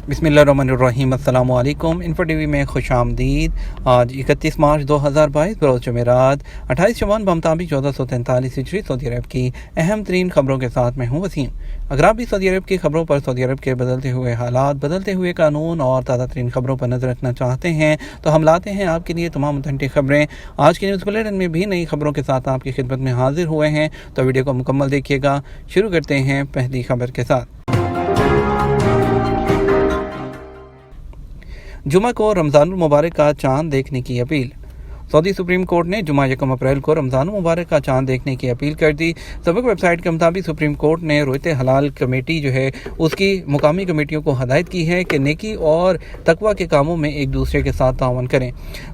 बिस्मिल्लाहिर्रहमानिर्रहीम। अस्सलाम वालेकुम। इन्फो टीवी में खुश आमदीद। आज 31 मार्च 2022 बरोज़ जुमेरात 28 शवान बमताबिक 1443 हिजरी सऊदी अरब की अहम तरीन खबरों के साथ मैं हूँ वसीम। अगर आप भी सऊदी अरब की खबरों पर, सऊदी अरब के बदलते हुए हालात, बदलते हुए कानून और ताज़ा तरीन खबरों पर नजर रखना चाहते हैं तो हम लाते हैं आपके लिए तमाम ऑथेंटिक खबरें। आज की न्यूज़ बुलेटिन में भी नई खबरों के साथ आपकी खिदमत में हाजिर हुए हैं, तो वीडियो को मुकम्मल देखिएगा। शुरू करते हैं पहली खबर के साथ। जुमा को रमज़ानुल मुबारक का चांद देखने की अपील। सऊदी सुप्रीम कोर्ट ने जुमा 1 अप्रैल को रमज़ान मुबारक का चांद देखने की अपील कर दी। सबक वेबसाइट के मुताबिक सुप्रीम कोर्ट ने रोयत हलाल कमेटी जो है उसकी मुकामी कमेटियों को हदायत की है कि नेकी और तकवा के कामों में एक दूसरे के साथ तावन करें।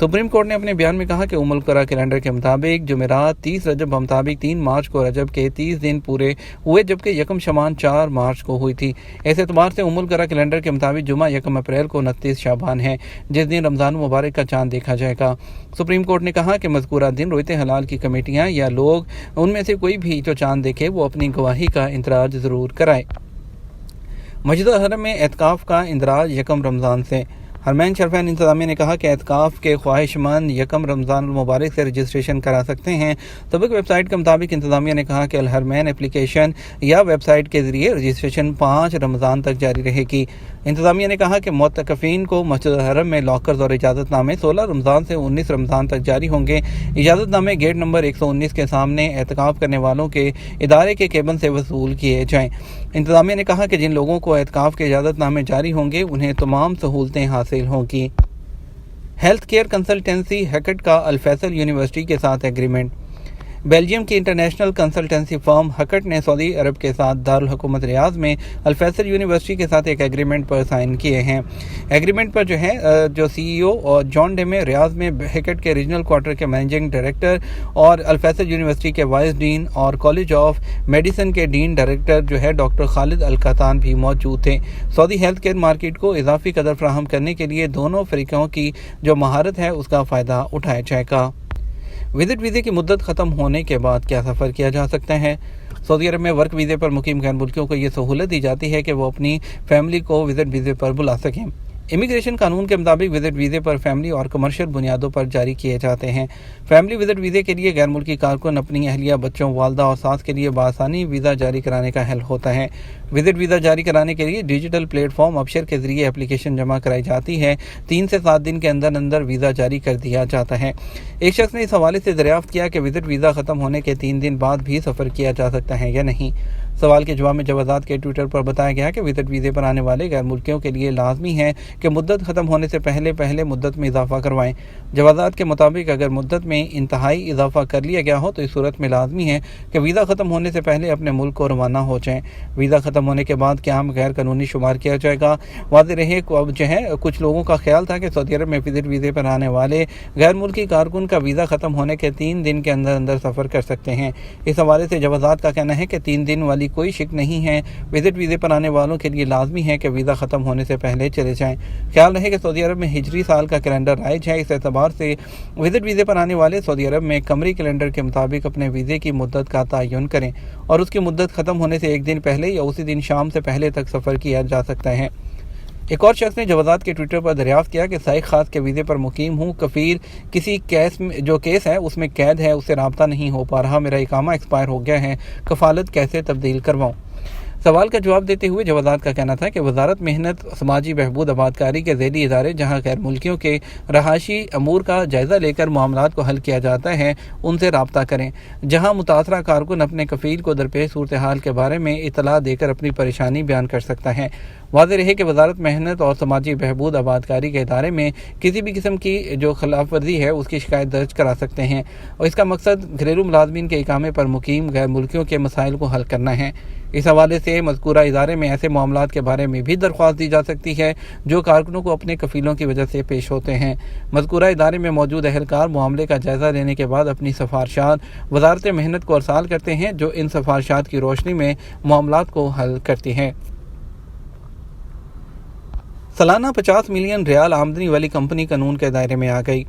सुप्रीम कोर्ट ने अपने बयान में कहा कि उम्मुल कुरा कैलेंडर के मुताबिक जुमेरात 30 रजब मुताबिक 3 मार्च को रजब के 30 दिन पूरे हुए, जबकि यकम शबान 4 मार्च को हुई थी। इस एतबार से उम्मुल कुरा कैलेंडर के मुताबिक जुमा 1 अप्रैल को 29 शाबान है, जिस दिन रमज़ान मुबारक का चांद देखा जाएगा। सुप्रीम कोर्ट ने कहा कि मज़कूरा दिन रोयत हलाल की कमेटियां या लोग उनमें से कोई भी जो चांद देखे वो अपनी गवाही का इंदराज ज़रूर कराए। मस्जिद हरम में एतकाफ़ का इंदराज 1 रमज़ान से। हरमैन शरफैन इंतज़ामिया ने कहा कि एतकाफ़ के ख्वाहिशमंद 1 रमज़ान मुबारक से रजिस्ट्रेशन करा सकते हैं। सबक वेबसाइट के मुताबिक इंतज़ामिया ने कहा कि अलहरमैन एप्लीकेशन या वेबसाइट के ज़रिए रजिस्ट्रेशन 5 रमज़ान तक जारी रहेगी। इंतज़ामिया ने कहा कि मुतकफ़ीन को मस्जिद हरम में लॉकर्स और इजाज़तनामे 16 रमज़ान से 19 रमज़ान तक जारी होंगे। इजाज़तनामे गेट नंबर 119 के सामने एतकाफ़ करने वालों के इदारे के केबिन से वसूल किए जाएँ। इंतज़ामिया ने कहा कि जिन लोगों को एतकाफ़ के इजाज़तनामे जारी होंगे उन्हें तमाम सहूलतें हासिल होगी। हेल्थ केयर कंसल्टेंसी हैकट का अल फैसल यूनिवर्सिटी के साथ एग्रीमेंट। बेल्जियम की इंटरनेशनल कंसल्टेंसी फर्म हकट ने सऊदी अरब के साथ दारुल हुकूमत रियाद में अल फैसल यूनिवर्सिटी के साथ एक एग्रीमेंट पर साइन किए हैं। एग्रीमेंट पर जो सीईओ और जॉन डेमे रियाद में हकट के रीजनल क्वार्टर के मैनेजिंग डायरेक्टर और अल फैसल यूनिवर्सिटी के वाइस डीन और कॉलेज ऑफ मेडिसिन के डीन डायरेक्टर डॉक्टर खालिद अल कतान भी मौजूद थे। सऊदी हेल्थ केयर मार्केट को इजाफी कदर फराहम करने के लिए दोनों फरीकों की जो महारत है उसका फ़ायदा उठाया जाएगा। विजिट वीज़े की मुद्दत ख़त्म होने के बाद क्या सफ़र किया जा सकता है। सऊदी अरब में वर्क वीज़े पर मुकीम गैर मुल्कियों को ये सहूलत दी जाती है कि वो अपनी फैमिली को विजिट वीज़े पर बुला सकें। इमिग्रेशन कानून के मुताबिक विजिट वीज़े पर फैमिली और कमर्शियल बुनियादों पर जारी किए जाते हैं। फैमिली विजिट वीज़े के लिए गैर मुल्की कारकुन अपनी अहलिया, बच्चों, वालदा और सास के लिए बआसानी वीज़ा जारी कराने का हल होता है। विजिट वीज़ा जारी कराने के लिए डिजिटल प्लेटफॉर्म अबशर के ज़रिए एप्लीकेशन जमा कराई जाती है। 3 से 7 दिन के अंदर अंदर वीज़ा जारी कर दिया जाता है। एक शख्स ने इस हवाले से दरियाफ्त किया कि विजिट वीज़ा ख़त्म होने के 3 दिन बाद भी सफ़र किया जा सकता है या नहीं। सवाल के जवाब में जवाज़ात के ट्विटर पर बताया गया कि विजिट वीज़े पर आने वाले गैर मुल्कियों के लिए लाजमी है कि मुद्दत ख़त्म होने से पहले मुद्दत में इजाफा करवाएं। जवाज़ात के मुताबिक अगर मुद्दत में इंतहाई इजाफा कर लिया गया हो तो इस सूरत में लाजमी है कि वीज़ा ख़त्म होने से पहले अपने मुल्क को रवाना हो जाएँ। वीज़ा ख़त्म होने के बाद क़याम गैर कानूनी शुमार किया जाएगा। वाज़ेह रहे कुछ लोगों का ख्याल था कि सऊदी अरब में विजिट वीज़े पर आने वाले गैर मुल्की कारकुन का वीज़ा ख़त्म होने के 3 दिन के अंदर अंदर सफ़र कर सकते हैं। इस हवाले से जवाज़ात का कहना है कि 3 दिन वाली कोई शिक नहीं है। विजिट वीज़े पर आने वालों के लिए लाजमी है कि वीज़ा ख़त्म होने से पहले चले जाएं। ख्याल रहे कि सऊदी अरब में हिजरी साल का कैलेंडर राइज है। इस एतबार से विजिट वीज़े पर आने वाले सऊदी अरब में कमरी कैलेंडर के मुताबिक अपने वीज़े की मुद्दत का तयन करें और उसकी मुद्दत ख़त्म होने से 1 दिन पहले या उसी दिन शाम से पहले तक सफ़र किया जा सकता है। एक और शख्स ने जवाज़ात के ट्विटर पर दरियाफ्त किया कि साइक खास के वीज़े पर मुकीम हूँ, कफ़ील किसी केस है उसमें कैद है, उससे रब्ता नहीं हो पा रहा, मेरा इकामा एक्सपायर हो गया है, कफ़ालत कैसे तब्दील करवाऊँ। सवाल का जवाब देते हुए जवाज़ात का कहना था कि वज़ारत मेहनत, समाजी बहबूद, आबादकारी के ज़ैली इदारे जहाँ गैर मुल्कियों के रहायशी अमूर का जायज़ा लेकर मामलात को हल किया जाता है उनसे रब्ता करें। जहाँ मुतासरा कारकुन अपने कफ़ील को दरपेश सूरत हाल के बारे में इतला देकर अपनी परेशानी बयान कर सकता है। वाज़ेह रहे कि वज़ारत मेहनत और समाजी बहबूद आबादकारी के इदारे में किसी भी किस्म की जो खिलाफ वर्जी है उसकी शिकायत दर्ज करा सकते हैं और इसका मकसद घरेलू मुलाजमीन के इकामे पर मुकीम गैर मुल्कियों के मसाइल को हल करना है। इस हवाले से मज़कूरा इदारे में ऐसे मामलात के बारे में भी दरख्वास्त दी जा सकती है जो कारकुनों को अपने कफ़ीलों की वजह से पेश होते हैं। मज़कूरा इदारे में मौजूद अहलकार मामले का जायज़ा लेने के बाद अपनी सिफारिशात वज़ारत मेहनत को अरसाल करते हैं, जो इन सिफारिशात की रोशनी में मामलात को हल करती है। सालाना 50 मिलियन रियाल आमदनी वाली कंपनी कानून के दायरे में आ गई।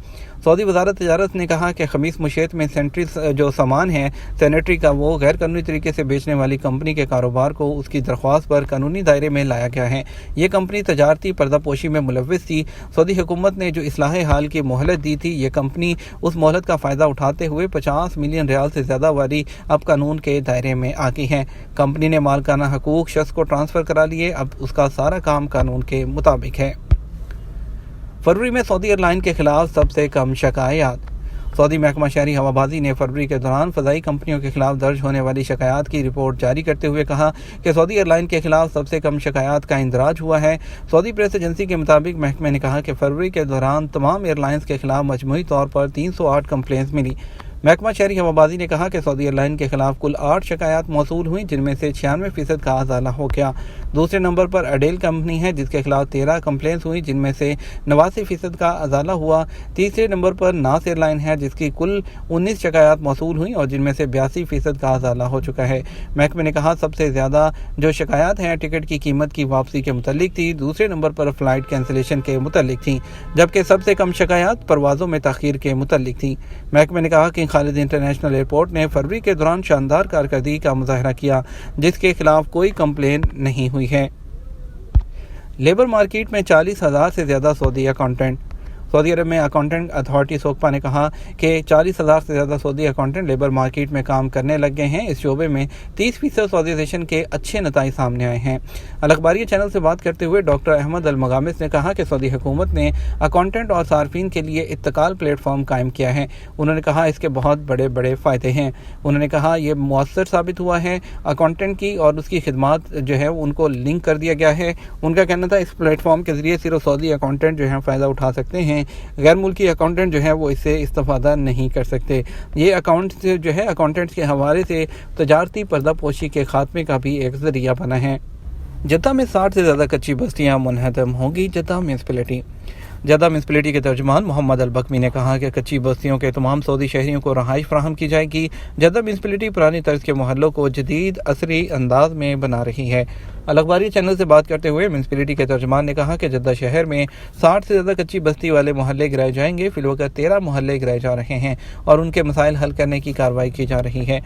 सऊदी वजारत तिजारत ने कहा कि खमीस मुशेत में जो सामान है सैनिटरी का, वो गैर कानूनी तरीके से बेचने वाली कंपनी के कारोबार को उसकी दरख्वास्त पर कानूनी दायरे में लाया गया है। ये कंपनी तजारती पर्दापोशी में मुलव्विस थी। सऊदी हुकूमत ने जो इस्लाह हाल की मोहलत दी थी, ये कंपनी उस मोहलत का फ़ायदा उठाते हुए 50 मिलियन रियाल से ज़्यादा वाली अब कानून के दायरे में आ गई है। कंपनी ने मालकाना हकूक शख्स को ट्रांसफ़र करा लिए, अब उसका सारा काम कानून के मुताबिक है। फरवरी में सऊदी एयरलाइन के खिलाफ सबसे कम शिकायत। सऊदी महकमा शहरी हवाबाजी ने फरवरी के दौरान फ़ज़ाई कंपनियों के खिलाफ दर्ज होने वाली शिकायत की रिपोर्ट जारी करते हुए कहा कि सऊदी एयरलाइन के खिलाफ सबसे कम शिकायत का इंदराज हुआ है। सऊदी प्रेस एजेंसी के मुताबिक महकमे ने कहा कि फरवरी के दौरान तमाम एयरलाइंस के खिलाफ मजमूई तौर पर 308 कंप्लेंट्स मिली। महकमा शहरी हवाबाजी ने कहा कि सऊदी एयरलाइन के खिलाफ कुल 8 शिकायत मौसूल हुई, जिनमें से 96% का अजाला हो गया। दूसरे नंबर पर अडेल कंपनी है, जिसके खिलाफ 13 कंप्लेंट्स हुई, जिनमें से 89% का अजाला हुआ। तीसरे नंबर पर नास एयरलाइन है, जिसकी कुल 19 शिकायत मौसूल हुई और जिनमें से 82% का अजाला हो चुका है। महकमे ने कहा सबसे ज़्यादा जो शिकायत हैं टिकट की कीमत की वापसी के मुतल्लिक थी। दूसरे नंबर पर फ़्लाइट कैंसिलेशन के मुतल्लिक थी, जबकि सबसे कम शिकायत परवाज़ों में ताख़ीर के मुतल्लिक थी। महकमे ने कहा कि खालिद इंटरनेशनल एयरपोर्ट ने फरवरी के दौरान शानदार कारकर्दगी का मुजाहरा किया, जिसके खिलाफ कोई कंप्लेन नहीं हुई है। लेबर मार्केट में 40,000 से ज़्यादा सऊदी अकाउंटेंट। सऊदी अरब में अकाउंटेंट अथॉरिटी सोकपा ने कहा कि 40,000 से ज़्यादा सऊदी अकाउंटेंट लेबर मार्केट में काम करने लग गए हैं। इस शोबे में 30% सऊदीज़ेशन के अच्छे नताइज सामने आए हैं। अल अखबारिया चैनल से बात करते हुए डॉक्टर अहमद अल मगामिस ने कहा कि सऊदी हुकूमत ने अकाउंटेंट और सार्फिन के लिए इत्तकाल प्लेटफॉर्म कायम किया है। उन्होंने कहा इसके बहुत बड़े बड़े फ़ायदे हैं। उन्होंने कहा यह मौसर साबित हुआ है। अकाउंटेंट की और उसकी खिदमात जो है उनको लिंक कर दिया गया है। उनका कहना था इस प्लेटफॉर्म के ज़रिए सिर्फ सऊदी अकाउंटेंट जो है फ़ायदा उठा सकते हैं, गैर मुल्की अकाउंटेंट जो है वो इससे इस्तेफादा नहीं कर सकते। ये अकाउंट जो है अकाउंटेंट्स के हवाले से तजारती पर्दापोशी के खात्मे का भी एक ज़रिया बना है। जद्दा में 60 से ज़्यादा कच्ची बस्तियाँ मुनहदम होंगी। जद्दा म्यूनसिपैलिटी के तर्जुमान मोहम्मद अल बकवी ने कहा कि कच्ची बस्तियों के तमाम सऊदी शहरियों को रहाइश फराहम की जाएगी। जद्दा म्यूनसिपैलिटी पुरानी तर्ज के मोहल्लों को जदीद असरी अंदाज में बना रही है। अल अखबारी चैनल से बात करते हुए म्यूनसिपैलिटी के तर्जुमान ने कहा कि जद्दा शहर में 60 से ज़्यादा कच्ची बस्ती वाले मोहल्ले गिराए जाएंगे। फिलहाल 13 मोहल्ले गिराए जा रहे हैं और उनके मसाइल हल करने की कार्रवाई की जा रही है।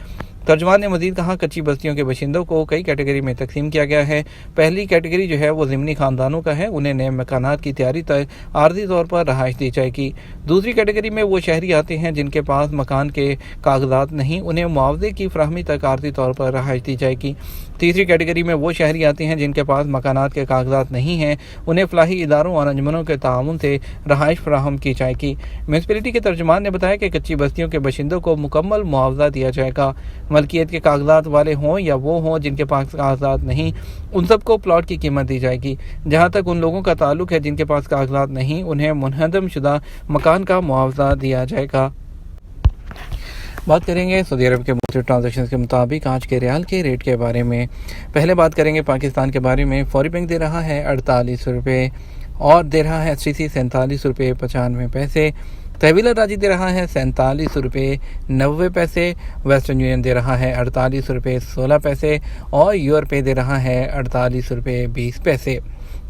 तर्जुमान ने मजीद कहा कच्ची बस्तियों के बाशिंदों को कई कैटेगरी में तकसीम किया गया है। पहली कैटेगरी जो है वो ज़िमनी ख़ानदानों का है, उन्हें नए मकानात की तैयारी तक आर्जी तौर पर रहाइश दी जाएगी। दूसरी कैटेगरी में वो शहरी आते हैं जिनके पास मकान के कागजात नहीं, उन्हें मुआवजे की फराहमी तक आर्जी तौर पर रहाइश दी जाएगी। तीसरी कैटेगरी में वो शहरी आते हैं जिनके पास मकानात के कागजात नहीं हैं, उन्हें फलाही इदारों और अंजुमनों के ताउन से रहाइश फराहम की जाएगी। म्यूनसिपैलिटी के तर्जुमान ने बताया कि कच्ची बस्तियों के बाशिंदों को मुकम्मल मुआवजा दिया जाएगा। मलकियत के कागजात वाले हों या वो हों जिनके पास कागजात नहीं, उन सबको प्लॉट की कीमत दी जाएगी। जहाँ तक उन लोगों का ताल्लुक है जिनके पास कागजात नहीं, उन्हें मुनहदम शुदा मकान का मुआवजा दिया जाएगा। बात करेंगे सऊदी अरब के मुख्तलिफ ट्रांजैक्शन के मुताबिक आज के रियाल के रेट के बारे में। पहले बात करेंगे पाकिस्तान के बारे में। फौरी बैंक दे रहा है 48 रुपये और दे रहा है STC 47 रुपये 95 पैसे। तहवील राजी दे रहा है 47 रुपये 90 पैसे। वेस्टर्न यूनियन दे रहा है 48 रुपये 16 पैसे और यूरोपे दे रहा है 48 रुपये 20 पैसे।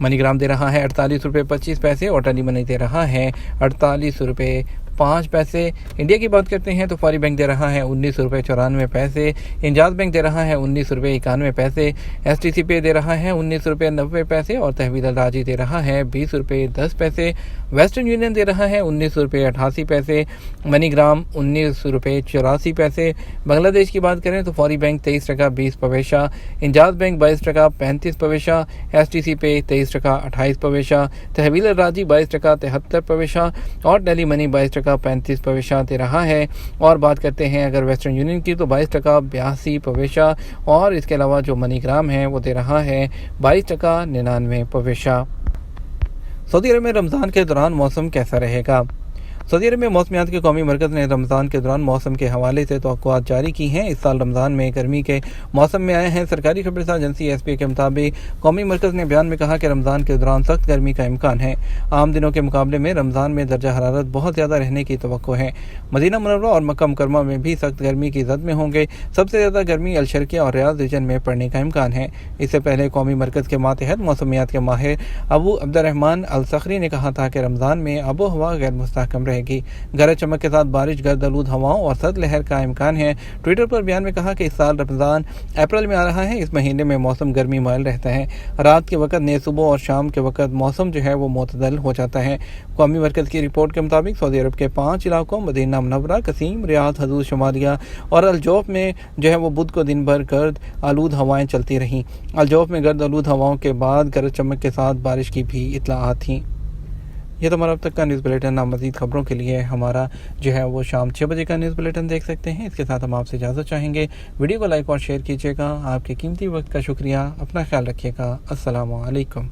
मनीग्राम दे रहा है 48 रुपये 25 पैसे और टेली मनी दे रहा है 48 रुपये 5 पैसे। इंडिया की बात करते हैं तो फौरी बैंक दे रहा है 19 रुपये 94 पैसे। इंजाज बैंक दे रहा है 19 रुपये 91 पैसे। STC पे दे रहा है 19 रुपये 90 पैसे और तहवील राजी दे रहा है 20 रुपये 10 पैसे। वेस्टर्न यूनियन दे रहा है 19 रुपये 88 पैसे। मनीग्राम 19 रुपये 84 पैसे। बांग्लादेश की बात करें तो फौरी बैंक 23 टका 20 पैसा। इंजाज बैंक 22 टका 35 पैसा। STC पे 23 टका 28 पैसा। तहवील राजी 22 टका 73 पैसा और टेली मनी 22 टका 35 पैसा दे रहा है। और बात करते हैं अगर वेस्टर्न यूनियन की तो 22 टका 82 पैसा और इसके अलावा जो मनीग्राम है वो दे रहा है 22 टका 99 पैसा। सऊदी अरब में रमज़ान के दौरान मौसम कैसा रहेगा? सऊदी अरब में मौसमियात के कौमी मरकज़ ने रमज़ान के दौरान मौसम के हवाले से तवक्कुआत जारी की हैं। इस साल रमज़ान में गर्मी के मौसम में आए हैं। सरकारी खबरसार एजेंसी एसपी के मुताबिक कौमी मरकज़ ने बयान में कहा कि रमज़ान के दौरान सख्त गर्मी का इम्कान है। आम दिनों के मुकाबले में रमज़ान में दर्जा हरारत बहुत ज़्यादा रहने की तवक्को है। मदीना मुनव्वरा और मक्का मुकर्रमा में भी सख्त गर्मी की जद में होंगे। सबसे ज़्यादा गर्मी अलशर्किया और रियाद रीजन में पड़ने का इम्कान है। इससे पहले कौमी मरकज़ के मातहत मौसमियात के माहिर अबू अब्दुर्रहमान अल सखरी ने कहा था कि रमज़ान में आबो हवा गैर मुस्तहकम रहेगी। गरज चमक के साथ बारिश, गर्द आलूद हवाओं और सर्द लहर का इम्कान है। ट्विटर पर बयान में कहा कि इस साल रमज़ान अप्रैल में आ रहा है। इस महीने में मौसम गर्मी माइल रहता है। रात के वक्त ने सुबह और शाम के वक्त मौसम जो है वो मोतदल हो जाता है। कौमी मरकज़ की रिपोर्ट के मुताबिक सऊदी अरब के 5 इलाकों मदीना मुनव्वरा, कसीम, रियाद, हजूर शुमारिया और अलजौफ में जो है वो बुध को दिन भर गर्द आलूद हवाएं चलती रहीं। अलजौफ में गर्द आलूद हवाओं के बाद गरज चमक के साथ बारिश की भी इत्तलाआत थीं। ये तो हमारा अब तक का न्यूज़ बुलेटिन। आप मज़ीद खबरों के लिए हमारा जो है वो शाम 6 बजे का न्यूज़ बुलेटिन देख सकते हैं। इसके साथ हम आपसे इजाज़त चाहेंगे। वीडियो को लाइक और शेयर कीजिएगा। आपके कीमती वक्त का शुक्रिया। अपना ख्याल रखिएगा। अस्सलामु अलैकुम।